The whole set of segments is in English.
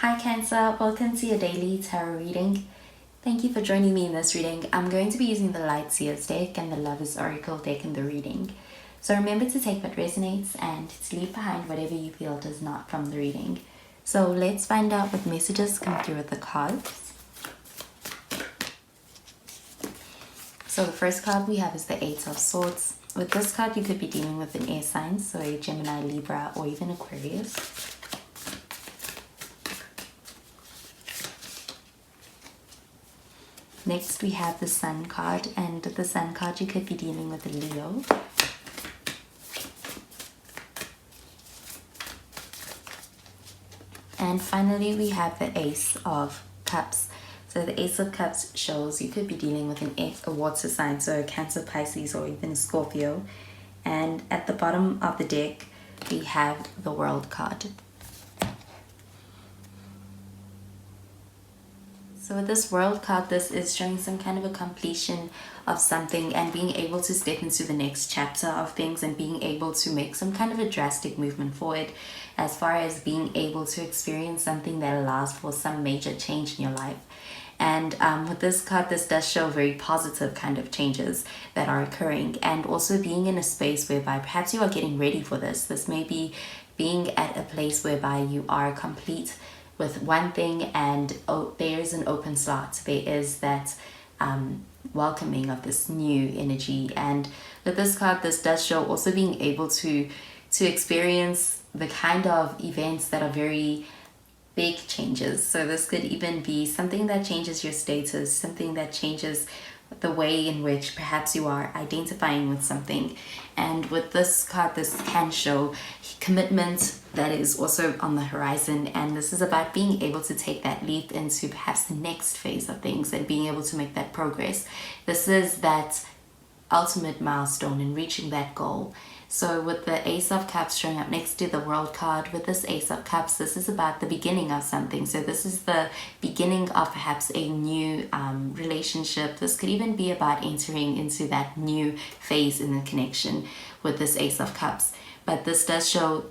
Hi Cancer, welcome to your daily tarot reading. Thank you for joining me in this reading. I'm going to be using the Light Seers deck and the Lover's Oracle deck in the reading. So remember to take what resonates and to leave behind whatever you feel does not from the reading. So let's find out what messages come through with the cards. So the first card we have is the Eight of Swords. With this card you could be dealing with an air sign, so a Gemini, Libra, or even Aquarius. Next we have the Sun card, and the Sun card you could be dealing with a Leo. And finally we have the Ace of Cups. So the Ace of Cups shows you could be dealing with a water sign, so a Cancer, Pisces, or even a Scorpio. And at the bottom of the deck we have the World card. So with this World card, this is showing some kind of a completion of something and being able to step into the next chapter of things and being able to make some kind of a drastic movement forward as far as being able to experience something that allows for some major change in your life. And with this card, this does show very positive kind of changes that are occurring, and also being in a space whereby perhaps you are getting ready for this. This may be being at a place whereby you are complete with one thing and there is an open slot. There is that welcoming of this new energy. And with this card, this does show also being able to experience the kind of events that are very big changes. So this could even be something that changes your status, something that changes the way in which perhaps you are identifying with something. And with this card, this can show commitment that is also on the horizon, and this is about being able to take that leap into perhaps the next phase of things and being able to make that progress. This is that ultimate milestone in reaching that goal. So with the Ace of Cups showing up next to the World card, with this Ace of Cups, this is about the beginning of something. So this is the beginning of perhaps a new relationship. This could even be about entering into that new phase in the connection with this Ace of Cups. But this does show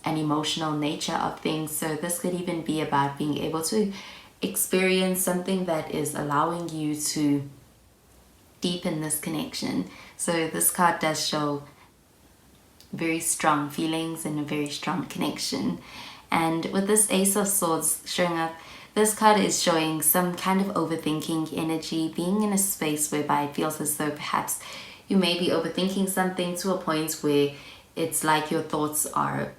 an emotional nature of things. So this could even be about being able to experience something that is allowing you to deepen this connection. So this card does show very strong feelings and a very strong connection. And with this Ace of Swords showing up, this card is showing some kind of overthinking energy, being in a space whereby it feels as though perhaps you may be overthinking something to a point where it's like your thoughts are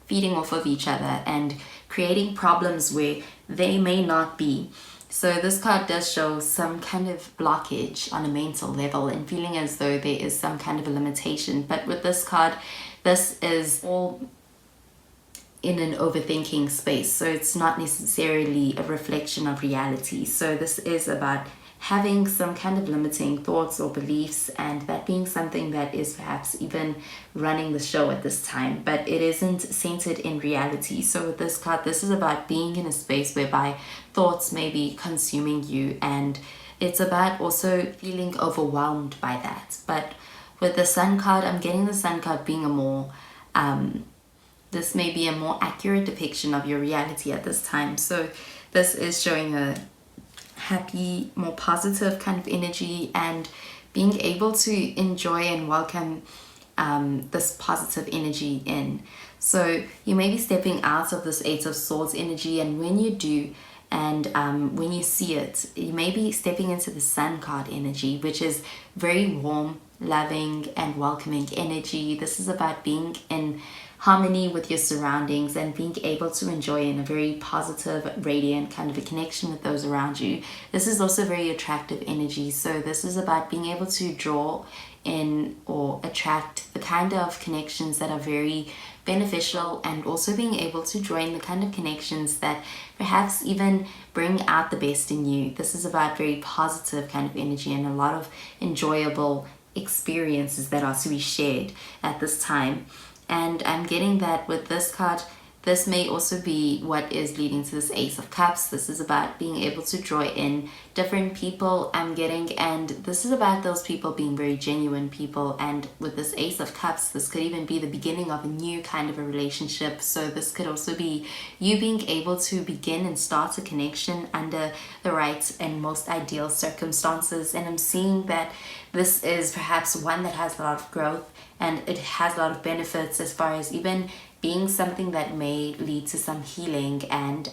feeding off of each other and creating problems where they may not be. So this card does show some kind of blockage on a mental level and feeling as though there is some kind of a limitation. But with this card, this is all in an overthinking space. So it's not necessarily a reflection of reality. So this is about having some kind of limiting thoughts or beliefs, and that being something that is perhaps even running the show at this time, but it isn't centered in reality. So with this card, this is about being in a space whereby thoughts may be consuming you, and it's about also feeling overwhelmed by that. But with the Sun card, I'm getting the Sun card being a more this may be a more accurate depiction of your reality at this time. So this is showing a happy, more positive kind of energy, and being able to enjoy and welcome this positive energy in. So you may be stepping out of this Eight of Swords energy, and when you do, and when you see it, you may be stepping into the Sun card energy, which is very warm, loving, and welcoming energy. This is about being in harmony with your surroundings and being able to enjoy in a very positive, radiant kind of a connection with those around you. This is also very attractive energy. So this is about being able to draw in or attract the kind of connections that are very beneficial, and also being able to join the kind of connections that perhaps even bring out the best in you. This is about very positive kind of energy and a lot of enjoyable experiences that are to be shared at this time. And I'm getting that with this card, this may also be what is leading to this Ace of Cups. This is about being able to draw in different people, I'm getting, and this is about those people being very genuine people. And with this Ace of Cups, this could even be the beginning of a new kind of a relationship. So this could also be you being able to begin and start a connection under the right and most ideal circumstances. And I'm seeing that this is perhaps one that has a lot of growth, and it has a lot of benefits as far as even being something that may lead to some healing, and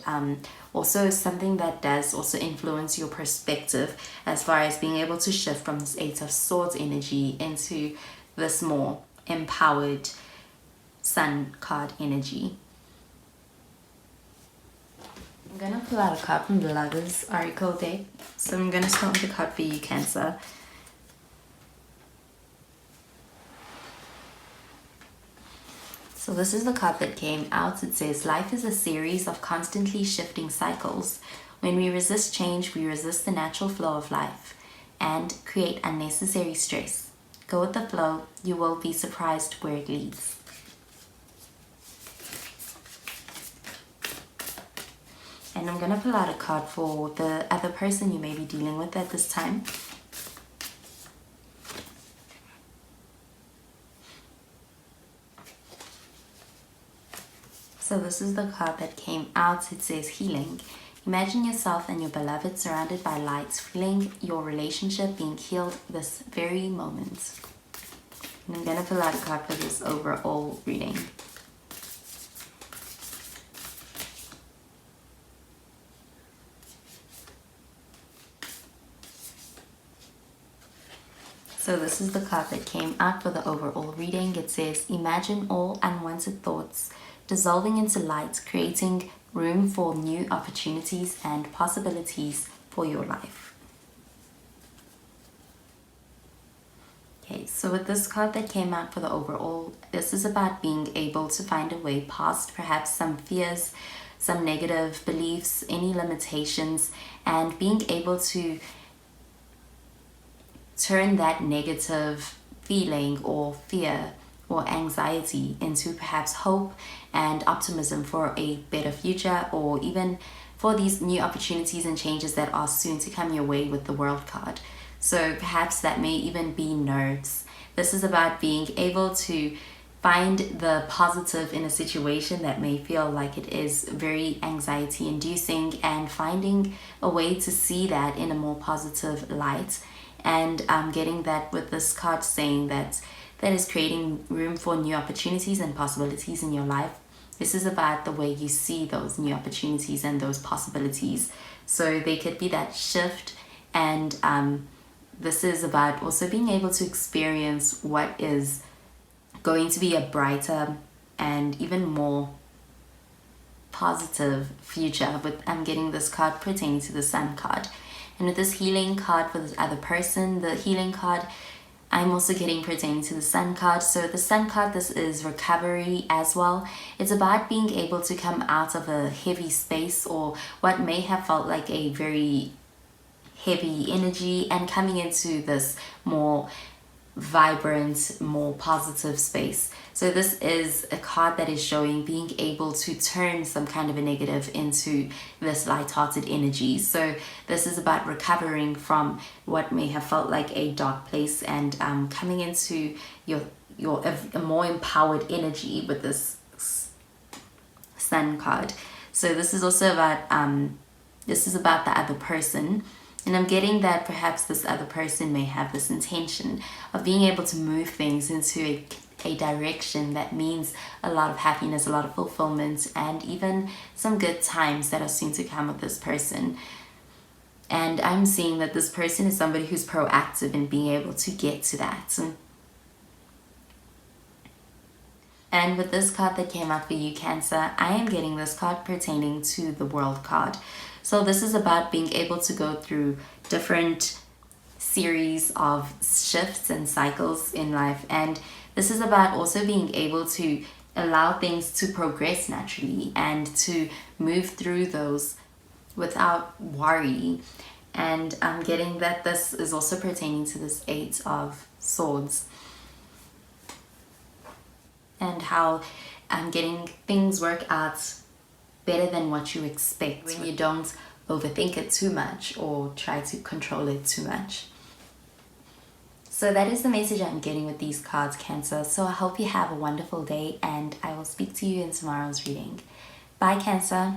also something that does also influence your perspective as far as being able to shift from this Eight of Swords energy into this more empowered Sun card energy. I'm going to pull out a card from the Lovers Oracle deck. So I'm going to start with the card for you, Cancer. So this is the card that came out. It says, life is a series of constantly shifting cycles. When we resist change, we resist the natural flow of life and create unnecessary stress. Go with the flow. You will be surprised where it leads. And I'm going to pull out a card for the other person you may be dealing with at this time. So this is the card that came out. It says healing. Imagine yourself and your beloved surrounded by lights, feeling your relationship being healed this very moment. And I'm going to pull out a card for this overall reading. So this is the card that came out for the overall reading. It says, imagine all unwanted thoughts dissolving into light, creating room for new opportunities and possibilities for your life. Okay, so with this card that came out for the overall, this is about being able to find a way past perhaps some fears, some negative beliefs, any limitations, and being able to turn that negative feeling or fear or anxiety into perhaps hope and optimism for a better future, or even for these new opportunities and changes that are soon to come your way with the World card. So perhaps that may even be nerves. This is about being able to find the positive in a situation that may feel like it is very anxiety inducing, and finding a way to see that in a more positive light. And getting that with this card saying that is creating room for new opportunities and possibilities in your life. This is about the way you see those new opportunities and those possibilities. So they could be that shift, and this is about also being able to experience what is going to be a brighter and even more positive future. But I'm getting this card pertaining to the Sun card. And with this healing card for this other person, the healing card, I'm also getting pertaining to the Sun card. So the Sun card, this is recovery as well. It's about being able to come out of a heavy space, or what may have felt like a very heavy energy, and coming into this more vibrant, more positive space. So this is a card that is showing being able to turn some kind of a negative into this light-hearted energy. So this is about recovering from what may have felt like a dark place, and coming into a more empowered energy with this Sun card. So this is also about the other person. And I'm getting that perhaps this other person may have this intention of being able to move things into a direction that means a lot of happiness, a lot of fulfillment, and even some good times that are soon to come with this person. And I'm seeing that this person is somebody who's proactive in being able to get to that. And with this card that came out for you, Cancer, I am getting this card pertaining to the World card. So this is about being able to go through different series of shifts and cycles in life. And this is about also being able to allow things to progress naturally and to move through those without worry. And I'm getting that this is also pertaining to this Eight of Swords, and how I'm getting things work out better than what you expect when you don't overthink it too much or try to control it too much. So that is the message I'm getting with these cards, Cancer. So I hope you have a wonderful day, and I will speak to you in tomorrow's reading. Bye, Cancer.